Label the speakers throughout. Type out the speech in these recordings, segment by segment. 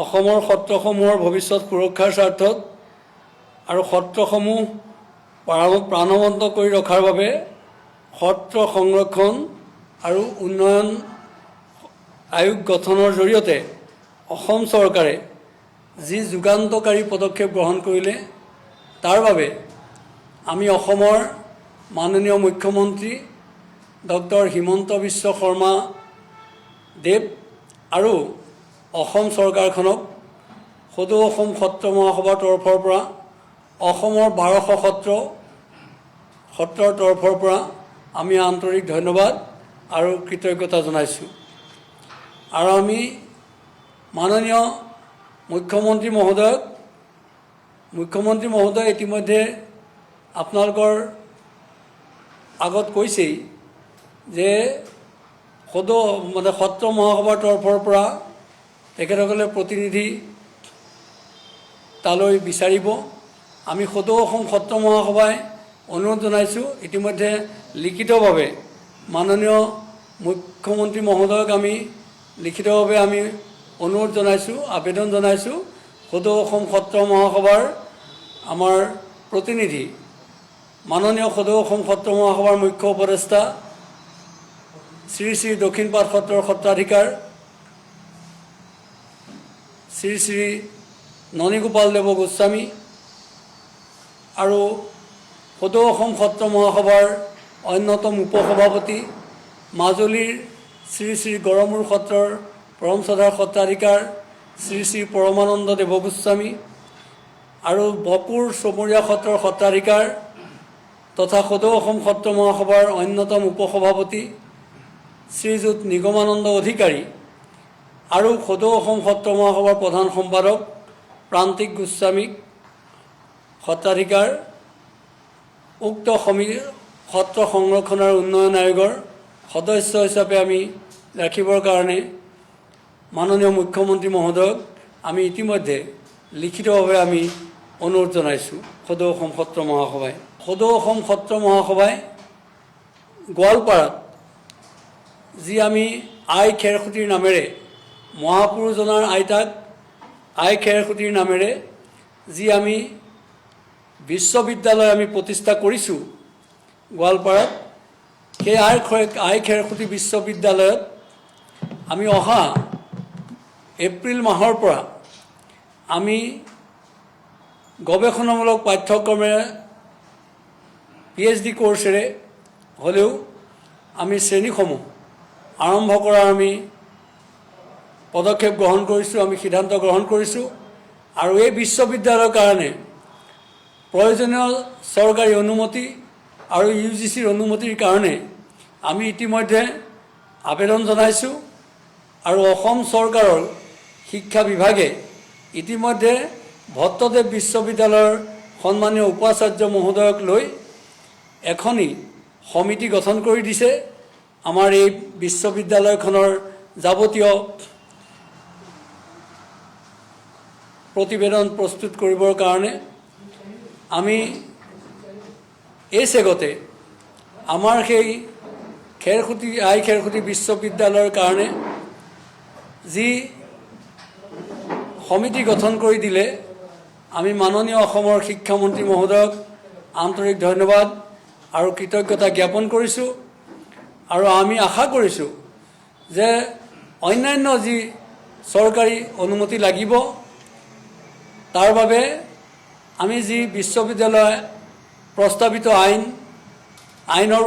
Speaker 1: অসমৰ সত্ৰসমূহৰ ভৱিষ্যত সুৰক্ষাৰ স্বাৰ্থত আৰু সত্ৰসমূহ প্ৰাণৱন্ত কৰি ৰখাৰ বাবে সত্ৰ সংৰক্ষণ আৰু উন্নয়ন আয়োগ গঠনৰ জৰিয়তে অসম চৰকাৰে যি যুগান্তকাৰী পদক্ষেপ গ্ৰহণ কৰিলে তাৰ বাবে আমি অসমৰ মাননীয় মুখ্যমন্ত্ৰী ডক্টৰ হিমন্ত বিশ্ব শৰ্মা দেৱ আৰু অসম চৰকাৰখনক সদৌ অসম সত্ৰ মহাসভাৰ তৰফৰ পৰা অসমৰ 1200 সত্ৰৰ তৰফৰ পৰা আমি আন্তৰিক ধন্যবাদ আৰু কৃতজ্ঞতা জনাইছোঁ। আৰু আমি মাননীয় মুখ্যমন্ত্ৰী মহোদয় ইতিমধ্যে আপোনালোকৰ আগত কৈছেই যে সত্ৰ মহাসভাৰ তৰফৰ পৰা তেখেতসকলে প্ৰতিনিধি তালৈ বিচাৰিব। আমি সদৌ অসম সত্ৰ মহাসভাই অনুৰোধ জনাইছোঁ, ইতিমধ্যে লিখিতভাৱে মাননীয় মুখ্যমন্ত্ৰী মহোদয়ক আমি লিখিতভাৱে আমি অনুৰোধ জনাইছোঁ, আবেদন জনাইছোঁ। সদৌ অসম সত্ৰ মহাসভাৰ আমাৰ প্ৰতিনিধি মাননীয় সদৌ অসম সত্ৰ মহাসভাৰ মুখ্য উপদেষ্টা শ্ৰী শ্ৰী দক্ষিণপাট সত্ৰৰ সত্ৰাধিকাৰ শ্ৰী শ্ৰী ননীগোপাল দেৱ গোস্বামী আৰু সদৌ অসম সত্ৰ মহাসভাৰ অন্যতম উপসভাপতি মাজুলীৰ শ্ৰী শ্ৰী গড়মূৰ সত্ৰৰ পৰম শ্ৰদ্ধাৰ সত্ৰাধিকাৰ শ্ৰী শ্ৰী পৰমানন্দ দেৱ গোস্বামী আৰু বপুৰ চমৰীয়া সত্ৰৰ সত্ৰাধিকাৰ তথা সদৌ অসম সত্ৰ মহাসভাৰ অন্যতম উপসভাপতি শ্ৰীযুত নিগমানন্দ অধিকাৰী আৰু সদৌ অসম সত্ৰ মহাসভাৰ প্ৰধান সম্পাদক প্ৰান্তিক গোস্বামীক সত্ৰাধিকাৰ উক্ত সত্ৰ সংৰক্ষণ আৰু উন্নয়ন আয়োগৰ সদস্য হিচাপে আমি ৰাখিবৰ কাৰণে মাননীয় মুখ্যমন্ত্ৰী মহোদয়ক আমি ইতিমধ্যে লিখিতভাৱে আমি অনুৰোধ জনাইছোঁ। সদৌ অসম সত্ৰ মহাসভাই গোৱালপাৰাত যি আমি আই খেৰসুঁতীৰ নামেৰে মহাপুৰুষজনাৰ আইতাক আই খেৰসুঁতীৰ নামেৰে যি আমি বিশ্ববিদ্যালয় আমি প্ৰতিষ্ঠা কৰিছোঁ গোৱালপাৰাত, সেই আই খেৰসুঁতী বিশ্ববিদ্যালয়ত আমি অহা এপ্ৰিল মাহৰ পৰা আমি গৱেষণামূলক পাঠ্যক্ৰমেৰে PhD কোৰ্চেৰে হ'লেও আমি শ্ৰেণীসমূহ আৰম্ভ কৰাৰ আমি পদক্ষেপ গ্ৰহণ কৰিছোঁ, আমি সিদ্ধান্ত গ্ৰহণ কৰিছোঁ। আৰু এই বিশ্ববিদ্যালয়ৰ কাৰণে প্ৰয়োজনীয় চৰকাৰী অনুমতি আৰু UGCৰ অনুমতিৰ কাৰণে আমি ইতিমধ্যে আবেদন জনাইছোঁ। আৰু অসম চৰকাৰৰ শিক্ষা বিভাগে ইতিমধ্যে ভট্টদেৱ বিশ্ববিদ্যালয়ৰ সন্মানীয় উপাচাৰ্য মহোদয়ক লৈ এখনি সমিতি গঠন কৰি দিছে আমাৰ এই বিশ্ববিদ্যালয়খনৰ যাৱতীয় প্ৰতিবেদন প্ৰস্তুত কৰিবৰ কাৰণে। আমি এই চেগতে আমাৰ সেই আই খেৰসুঁতী বিশ্ববিদ্যালয়ৰ কাৰণে যি সমিতি গঠন কৰি দিলে আমি মাননীয় অসমৰ শিক্ষামন্ত্ৰী মহোদয়ক আন্তৰিক ধন্যবাদ আৰু কৃতজ্ঞতা জ্ঞাপন কৰিছোঁ। আৰু আমি আশা কৰিছোঁ যে অন্যান্য যি চৰকাৰী অনুমতি লাগিব তাৰ বাবে আমি যি বিশ্ববিদ্যালয় প্ৰস্তাৱিত আইনৰ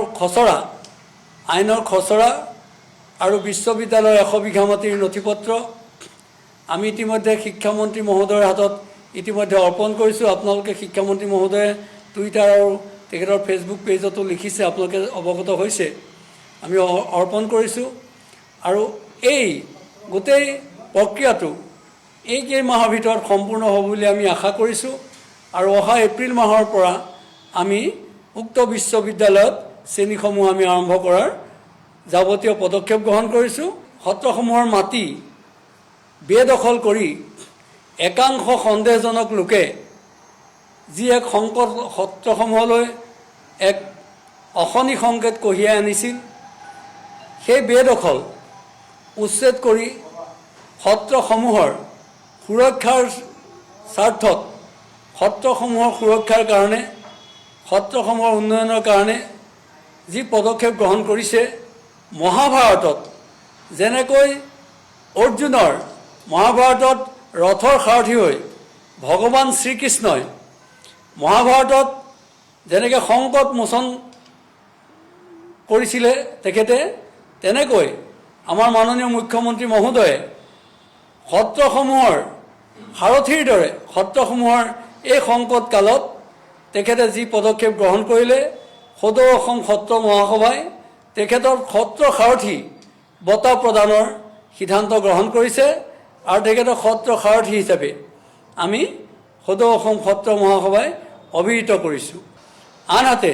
Speaker 1: খচৰা আৰু বিশ্ববিদ্যালয়ৰ 100 বিঘা মাটিৰ নথিপত্ৰ আমি ইতিমধ্যে শিক্ষামন্ত্ৰী মহোদয়ৰ হাতত ইতিমধ্যে অৰ্পণ কৰিছোঁ। আপোনালোকে শিক্ষামন্ত্ৰী মহোদয়ে টুইটাৰ আৰু তেখেতৰ ফেচবুক পেজতো লিখিছে, আপোনালোকে অৱগত হৈছে। আমি অৰ্পণ কৰিছোঁ আৰু এই গোটেই প্ৰক্ৰিয়াটো এই কেইমাহৰ ভিতৰত সম্পূৰ্ণ হ'ব বুলি আমি আশা কৰিছোঁ। আৰু অহা এপ্ৰিল মাহৰ পৰা আমি উক্ত বিশ্ববিদ্যালয়ত শ্ৰেণীসমূহ আমি আৰম্ভ কৰাৰ যাৱতীয় পদক্ষেপ গ্ৰহণ কৰিছোঁ। সত্ৰসমূহৰ মাটি বেদখল কৰি একাংশ সন্দেহজনক লোকে যি এক সংকট সত্ৰসমূহলৈ এক অশনি সংকেত কঢ়িয়াই আনিছিল, সেই বেদখল উচ্ছেদ কৰি সত্ৰসমূহৰ সুৰক্ষাৰ স্বাৰ্থত সত্ৰসমূহৰ সুৰক্ষাৰ কাৰণে সত্ৰসমূহৰ উন্নয়নৰ কাৰণে যি পদক্ষেপ গ্ৰহণ কৰিছে মহাভাৰতত যেনেকৈ অৰ্জুনৰ মহাভাৰতত ৰথৰ সাৰথি হৈ ভগৱান শ্ৰীকৃষ্ণই মহাভাৰতত যেনেকৈ সংকট মোচন কৰিছিলে তেখেতে তেনেকৈ আমাৰ মাননীয় মুখ্যমন্ত্ৰী মহোদয়ে সত্ৰসমূহৰ সাৰথিৰ দৰে সত্ৰসমূহৰ এই সংকট কালত তেখেতে যি পদক্ষেপ গ্ৰহণ কৰিলে সদৌ অসম সত্ৰ মহাসভাই তেখেতৰ সত্ৰ সাৰথি বঁটা প্ৰদানৰ সিদ্ধান্ত গ্ৰহণ কৰিছে আৰু তেখেতৰ সত্ৰ সাৰথি হিচাপে আমি সদৌ অসম সত্ৰ মহাসভাই অভিহিত কৰিছোঁ। আনহাতে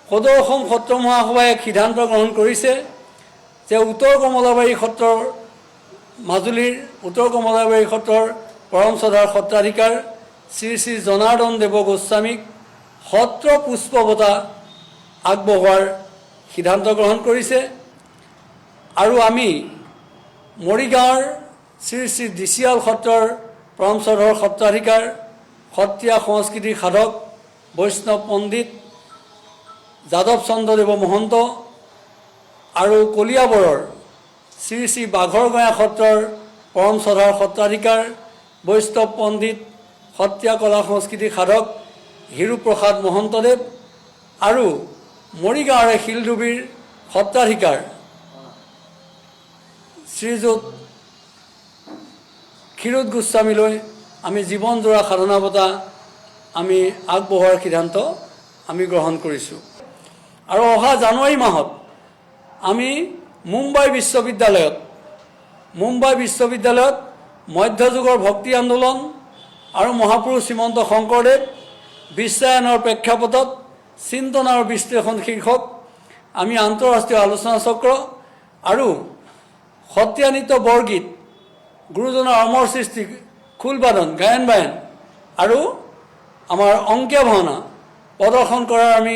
Speaker 1: সদৌ অসম সত্ৰ মহাসভাই এক সিদ্ধান্ত গ্ৰহণ কৰিছে যে উত্তৰ কমলাবাৰী সত্ৰৰ মাজুলীৰ উত্তৰ কমলাবাৰী সত্ৰৰ পৰম শ্ৰদ্ধাৰ সত্ৰাধিকাৰ শ্ৰী শ্ৰী জনাৰ্দন দেৱ গোস্বামীক সত্ৰ পুষ্প বঁটা আগবঢ়োৱাৰ সিদ্ধান্ত গ্ৰহণ কৰিছে আৰু আমি মৰিগাঁৱৰ শ্ৰী শ্ৰী ডিচিয়াল সত্ৰৰ পৰম শ্ৰদ্ধাৰ সত্ৰাধিকাৰ সত্ৰীয়া সংস্কৃতিৰ সাধক বৈষ্ণৱ পণ্ডিত যাদৱ চন্দ্ৰদেৱ মহন্ত আৰু কলিয়াবৰৰ শ্ৰী শ্ৰী বাঘৰগঞা সত্ৰৰ পৰম শ্ৰদ্ধাৰ সত্ৰাধিকাৰ বৈষ্ণৱ পণ্ডিত সত্ৰীয়া কলা সংস্কৃতিৰ সাধক হিৰুপ্ৰসাদ মহন্তদেৱ আৰু মৰিগাঁৱৰে শিলডুবিৰ সত্ৰাধিকাৰ শ্ৰীযুত ক্ষীৰোদ গোস্বামীলৈ আমি জীৱনজোৰা সাধনা বঁটা আমি আগবঢ়োৱাৰ সিদ্ধান্ত আমি গ্ৰহণ কৰিছোঁ। আৰু অহা জানুৱাৰী মাহত আমি মুম্বাই বিশ্ববিদ্যালয়ত মধ্যযুগৰ ভক্তি আন্দোলন আৰু মহাপুৰুষ শ্ৰীমন্ত শংকৰদেৱ বিশ্বায়নৰ প্ৰেক্ষাপটত চিন্তন আৰু বিশ্লেষণ শীৰ্ষক আমি আন্তঃৰাষ্ট্ৰীয় আলোচনা চক্ৰ আৰু সত্ৰীয়া নৃত্য বৰগীত গুৰুজনাৰ অমৰ সৃষ্টি খোলবাদন গায়ন বায়ন আৰু আমাৰ অংকীয়া ভাওনা প্ৰদৰ্শন কৰাৰ আমি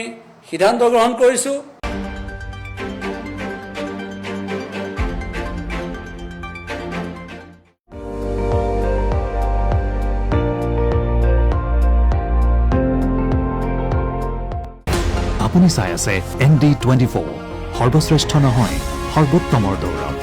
Speaker 1: সিদ্ধান্ত গ্ৰহণ কৰিছোঁ।
Speaker 2: আপুনি চাই আছে ND24 সৰ্বশ্ৰেষ্ঠ নহয় সৰ্বোত্তমৰ দৌৰ।